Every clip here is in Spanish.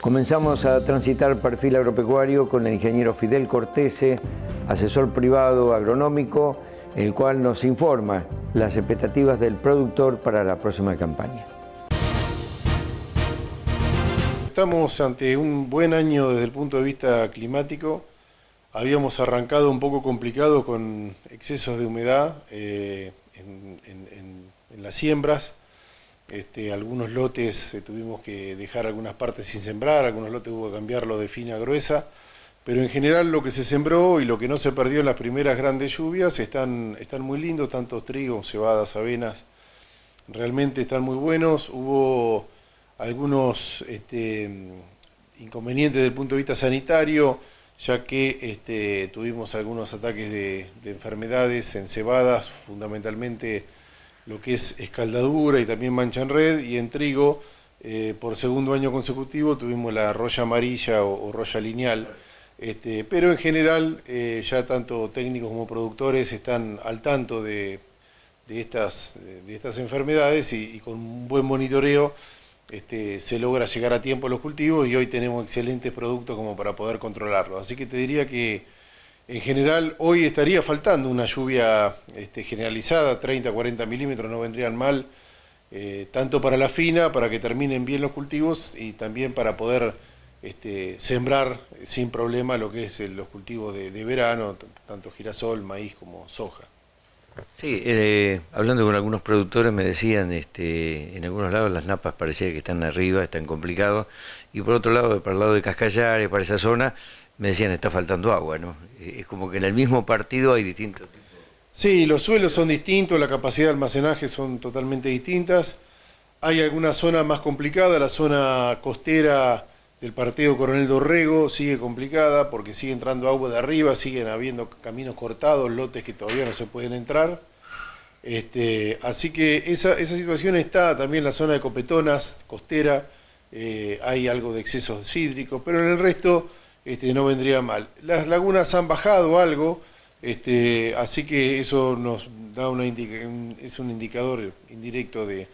Comenzamos a transitar perfil agropecuario con el ingeniero Fidel Cortese, asesor privado agronómico, el cual nos informa las expectativas del productor para la próxima campaña. Estamos ante un buen año desde el punto de vista climático. Habíamos arrancado un poco complicado con excesos de humedad en las siembras. Algunos lotes tuvimos que dejar algunas partes sin sembrar, algunos lotes hubo que cambiarlo de fina a gruesa, pero en general lo que se sembró y lo que no se perdió en las primeras grandes lluvias están muy lindos, tanto trigo, cebadas, avenas, realmente están muy buenos. Hubo algunos inconvenientes desde el punto de vista sanitario, ya que tuvimos algunos ataques de enfermedades en cebadas, fundamentalmente lo que es escaldadura y también mancha en red, y en trigo por segundo año consecutivo tuvimos la roya amarilla o roya lineal, pero en general ya tanto técnicos como productores están al tanto de estas enfermedades y con un buen monitoreo se logra llegar a tiempo a los cultivos y hoy tenemos excelentes productos como para poder controlarlo. Así que te diría que en general hoy estaría faltando una lluvia generalizada, 30-40 milímetros no vendrían mal, tanto para la fina, para que terminen bien los cultivos y también para poder sembrar sin problema lo que es los cultivos de verano, tanto girasol, maíz como soja. Sí, hablando con algunos productores me decían, en algunos lados las napas parecía que están arriba, están complicados, y por otro lado, para el lado de Cascallares, para esa zona, me decían está faltando agua, ¿no? Es como que en el mismo partido hay distintos tipos. Sí, los suelos son distintos, la capacidad de almacenaje son totalmente distintas. Hay alguna zona más complicada, la zona costera del partido Coronel Dorrego sigue complicada porque sigue entrando agua de arriba, siguen habiendo caminos cortados, lotes que todavía no se pueden entrar. Así que esa situación está también en la zona de Copetonas, costera, hay algo de excesos hídricos, pero en el resto no vendría mal. Las lagunas han bajado algo, así que eso nos da es un indicador indirecto de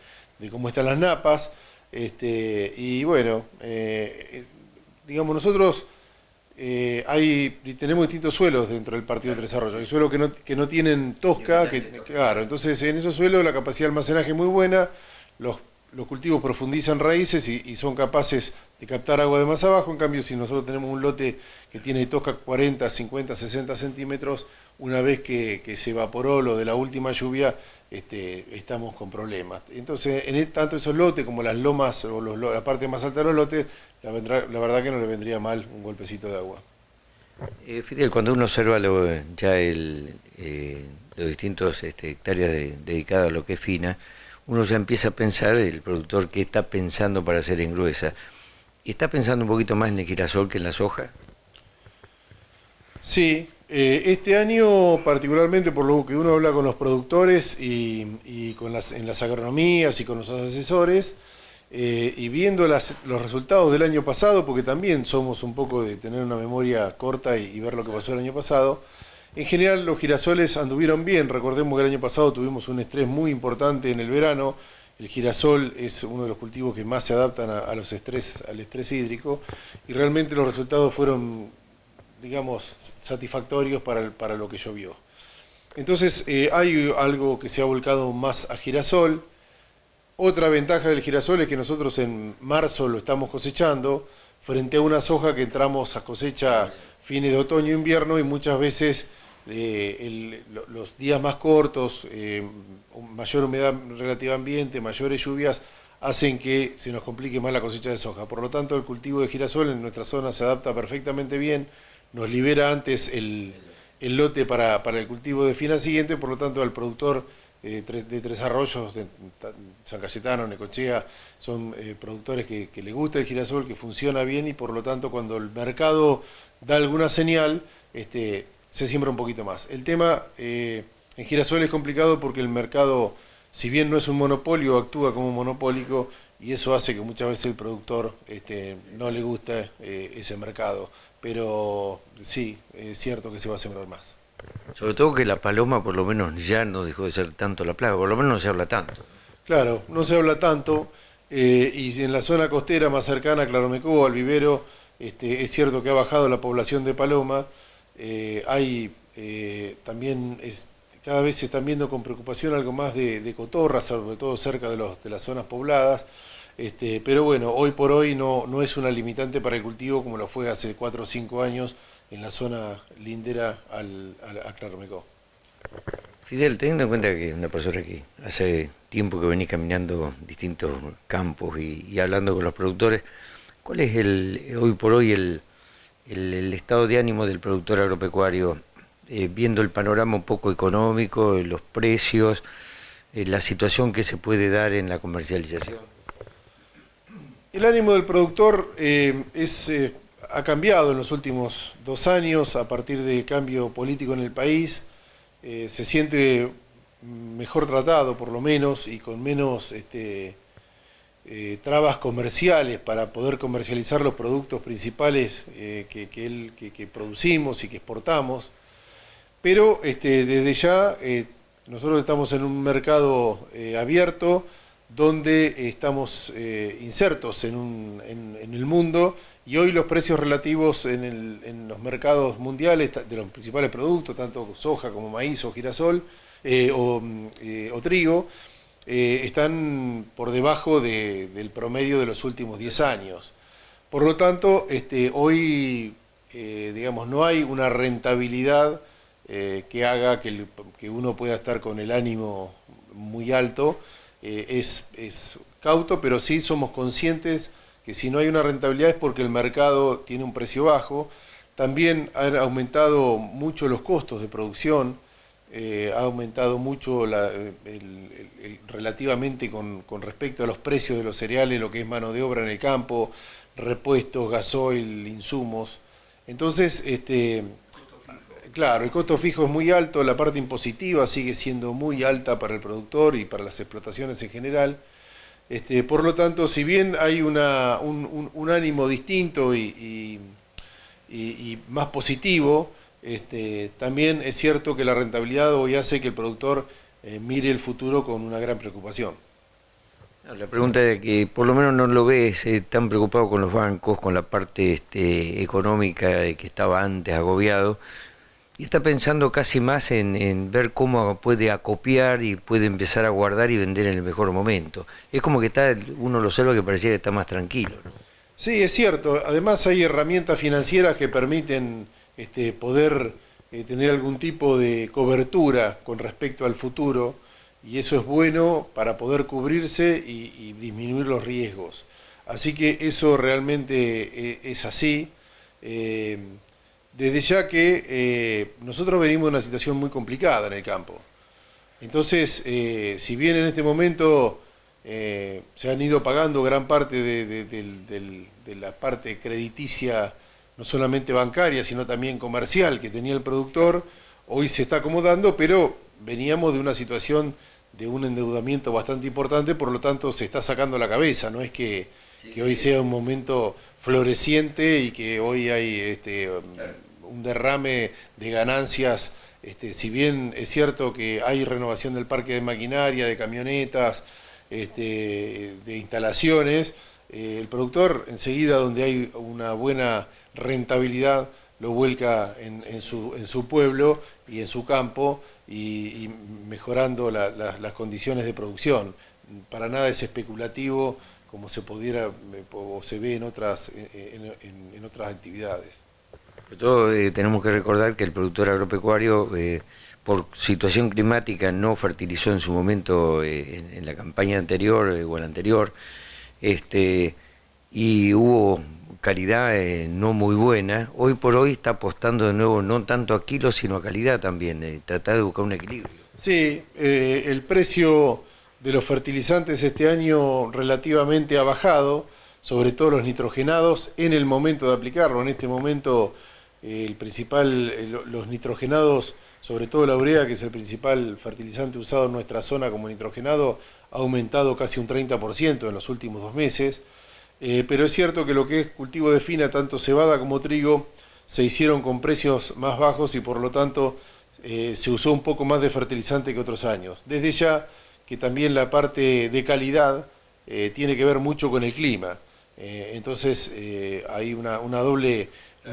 cómo están las napas. Y bueno, digamos nosotros tenemos distintos suelos dentro del partido de Tres Arroyos. Hay suelos que no tienen tosca, claro, entonces en esos suelos la capacidad de almacenaje es muy buena, los cultivos profundizan raíces y son capaces de captar agua de más abajo. En cambio, si nosotros tenemos un lote que tiene tosca 40, 50, 60 centímetros, una vez que se evaporó lo de la última lluvia, estamos con problemas. Entonces, tanto esos lotes como las lomas o la parte más alta de los lotes, la verdad que no le vendría mal un golpecito de agua. Fidel, cuando uno observa los distintos hectáreas dedicadas a lo que es fina, uno ya empieza a pensar, el productor, qué está pensando para hacer en gruesa. ¿Está pensando un poquito más en el girasol que en la soja? Sí, este año particularmente por lo que uno habla con los productores y en las agronomías y con los asesores, y viendo los resultados del año pasado, porque también somos un poco de tener una memoria corta y ver lo que pasó el año pasado, en general los girasoles anduvieron bien. Recordemos que el año pasado tuvimos un estrés muy importante en el verano. El girasol es uno de los cultivos que más se adaptan al estrés hídrico, y realmente los resultados fueron, digamos, satisfactorios para lo que llovió. Entonces hay algo que se ha volcado más a girasol. Otra ventaja del girasol es que nosotros en marzo lo estamos cosechando, frente a una soja que entramos a cosecha fines de otoño e invierno, y muchas veces los días más cortos, mayor humedad relativa ambiente, mayores lluvias, hacen que se nos complique más la cosecha de soja. Por lo tanto, el cultivo de girasol en nuestra zona se adapta perfectamente bien, nos libera antes el lote para el cultivo de fina siguiente. Por lo tanto, al productor de Tres Arroyos, de San Cayetano, Necochea, son productores que les gusta el girasol, que funciona bien, y por lo tanto cuando el mercado da alguna señal, se siembra un poquito más. El tema en girasol es complicado porque el mercado, si bien no es un monopolio, actúa como monopólico, y eso hace que muchas veces el productor no le guste ese mercado. Pero sí, es cierto que se va a sembrar más. Sobre todo que la paloma por lo menos ya no dejó de ser tanto la plaga, por lo menos no se habla tanto. Claro, no se habla tanto. y en la zona costera más cercana a Claromecó, al vivero, es cierto que ha bajado la población de paloma. También cada vez se están viendo con preocupación algo más de cotorras, sobre todo cerca de las zonas pobladas. Pero bueno, hoy por hoy no es una limitante para el cultivo como lo fue hace 4 o 5 años en la zona lindera a Claromecó. Fidel, teniendo en cuenta que es una persona que hace tiempo que venís caminando distintos campos y hablando con los productores, ¿cuál es hoy por hoy el estado de ánimo del productor agropecuario, viendo el panorama un poco económico, los precios, la situación que se puede dar en la comercialización? El ánimo del productor ha cambiado en los últimos 2 años a partir del cambio político en el país. Se siente mejor tratado por lo menos y con menos trabas comerciales para poder comercializar los productos principales que producimos y que exportamos. Pero desde ya nosotros estamos en un mercado abierto donde estamos insertos en el mundo, y hoy los precios relativos en los mercados mundiales de los principales productos, tanto soja como maíz o girasol o trigo, están por debajo del promedio de los últimos 10 años. Por lo tanto, hoy digamos, no hay una rentabilidad que haga que uno pueda estar con el ánimo muy alto. Es cauto, pero sí somos conscientes que si no hay una rentabilidad es porque el mercado tiene un precio bajo. También han aumentado mucho los costos de producción, ha aumentado mucho relativamente con respecto a los precios de los cereales, lo que es mano de obra en el campo, repuestos, gasoil, insumos. Entonces, claro, el costo fijo es muy alto, la parte impositiva sigue siendo muy alta para el productor y para las explotaciones en general. Por lo tanto, si bien hay un ánimo distinto y más positivo, también es cierto que la rentabilidad hoy hace que el productor mire el futuro con una gran preocupación. La pregunta es que por lo menos no lo ves tan preocupado con los bancos, con la parte económica que estaba antes agobiado, y está pensando casi más en ver cómo puede acopiar y puede empezar a guardar y vender en el mejor momento. Es como que uno lo observa que parecía que está más tranquilo, ¿no? Sí, es cierto. Además hay herramientas financieras que permiten poder tener algún tipo de cobertura con respecto al futuro, y eso es bueno para poder cubrirse y disminuir los riesgos. Así que eso realmente es así. Desde ya que nosotros venimos de una situación muy complicada en el campo. Entonces, si bien en este momento se han ido pagando gran parte de la parte crediticia, no solamente bancaria, sino también comercial que tenía el productor, hoy se está acomodando, pero veníamos de una situación de un endeudamiento bastante importante, por lo tanto se está sacando la cabeza, no es que hoy sea un momento floreciente y que hoy hay un derrame de ganancias. Si bien es cierto que hay renovación del parque de maquinaria, de camionetas, de instalaciones, el productor enseguida donde hay una buena rentabilidad lo vuelca en su pueblo y en su campo y mejorando las condiciones de producción. Para nada es especulativo como se pudiera o se ve en otras actividades. Sobre todo tenemos que recordar que el productor agropecuario, por situación climática, no fertilizó en su momento en la campaña anterior o la anterior, y hubo calidad no muy buena. Hoy por hoy está apostando de nuevo no tanto a kilos sino a calidad también, tratar de buscar un equilibrio. Sí, el precio de los fertilizantes este año relativamente ha bajado, sobre todo los nitrogenados, en el momento de aplicarlo. En este momento los nitrogenados, sobre todo la urea, que es el principal fertilizante usado en nuestra zona como nitrogenado, ha aumentado casi un 30% en los últimos 2 meses. Pero es cierto que lo que es cultivo de fina, tanto cebada como trigo, se hicieron con precios más bajos y por lo tanto se usó un poco más de fertilizante que otros años. Desde ya que también la parte de calidad tiene que ver mucho con el clima. Entonces hay un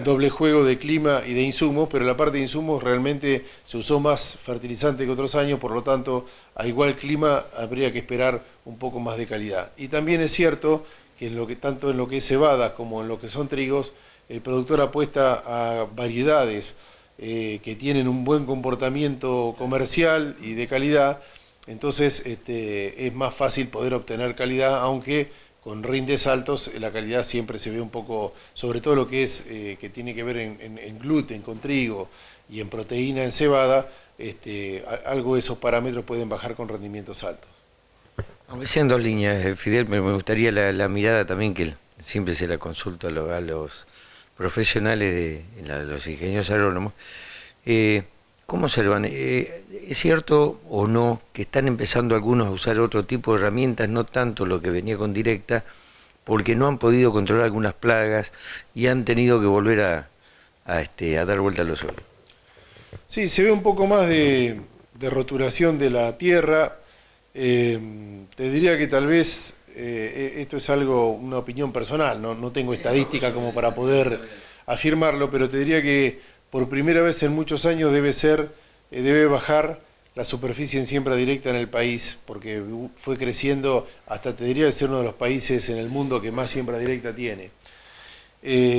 doble juego de clima y de insumos, pero la parte de insumos realmente se usó más fertilizante que otros años, por lo tanto, a igual clima habría que esperar un poco más de calidad. Y también es cierto que tanto en lo que es cebadas como en lo que son trigos, el productor apuesta a variedades que tienen un buen comportamiento comercial y de calidad, entonces es más fácil poder obtener calidad, aunque con rindes altos la calidad siempre se ve un poco, sobre todo lo que es que tiene que ver en gluten con trigo y en proteína en cebada, algo de esos parámetros pueden bajar con rendimientos altos. Aunque sean dos líneas, Fidel, me gustaría la mirada también que siempre se la consulto a los profesionales, los ingenieros agrónomos. ¿Cómo observan? ¿Es cierto o no que están empezando algunos a usar otro tipo de herramientas, no tanto lo que venía con Directa, porque no han podido controlar algunas plagas y han tenido que volver a dar vuelta a los suelos? Sí, se ve un poco más de roturación de la tierra. Te diría que tal vez esto es una opinión personal, no tengo estadística como para poder afirmarlo, pero te diría que por primera vez en muchos años debe bajar la superficie en siembra directa en el país, porque fue creciendo hasta, te diría, de ser uno de los países en el mundo que más siembra directa tiene.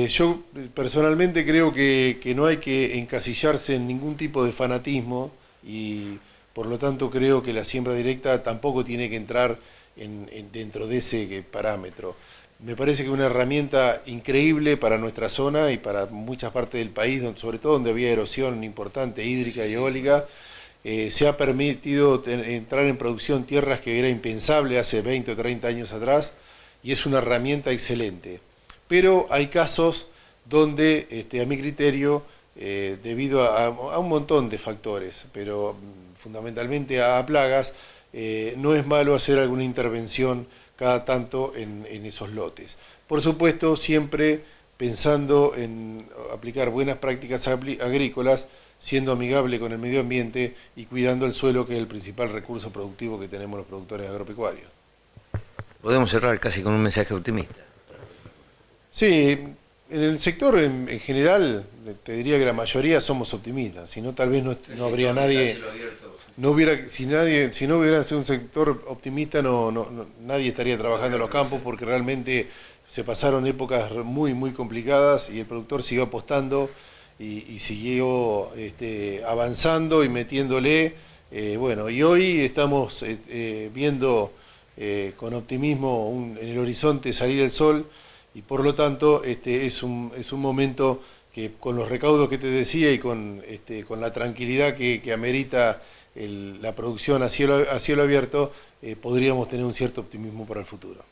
Yo personalmente creo que no hay que encasillarse en ningún tipo de fanatismo y por lo tanto creo que la siembra directa tampoco tiene que entrar dentro de ese parámetro. Me parece que es una herramienta increíble para nuestra zona y para muchas partes del país, sobre todo donde había erosión importante hídrica y eólica. Se ha permitido entrar en producción tierras que era impensable hace 20 o 30 años atrás y es una herramienta excelente. Pero hay casos donde, a mi criterio, debido a un montón de factores, pero fundamentalmente a plagas, no es malo hacer alguna intervención cada tanto en esos lotes. Por supuesto, siempre pensando en aplicar buenas prácticas agrícolas, siendo amigable con el medio ambiente y cuidando el suelo, que es el principal recurso productivo que tenemos los productores agropecuarios. Podemos cerrar casi con un mensaje optimista. Sí, en el sector en general, te diría que la mayoría somos optimistas, si no tal vez no habría nadie... Si no hubiera sido un sector optimista, nadie estaría trabajando en los campos, porque realmente se pasaron épocas muy complicadas y el productor siguió apostando y siguió avanzando y metiéndole. Bueno, y hoy estamos viendo con optimismo en el horizonte salir el sol y por lo tanto es un momento que con los recaudos que te decía y con la tranquilidad que amerita la producción a cielo abierto, podríamos tener un cierto optimismo para el futuro.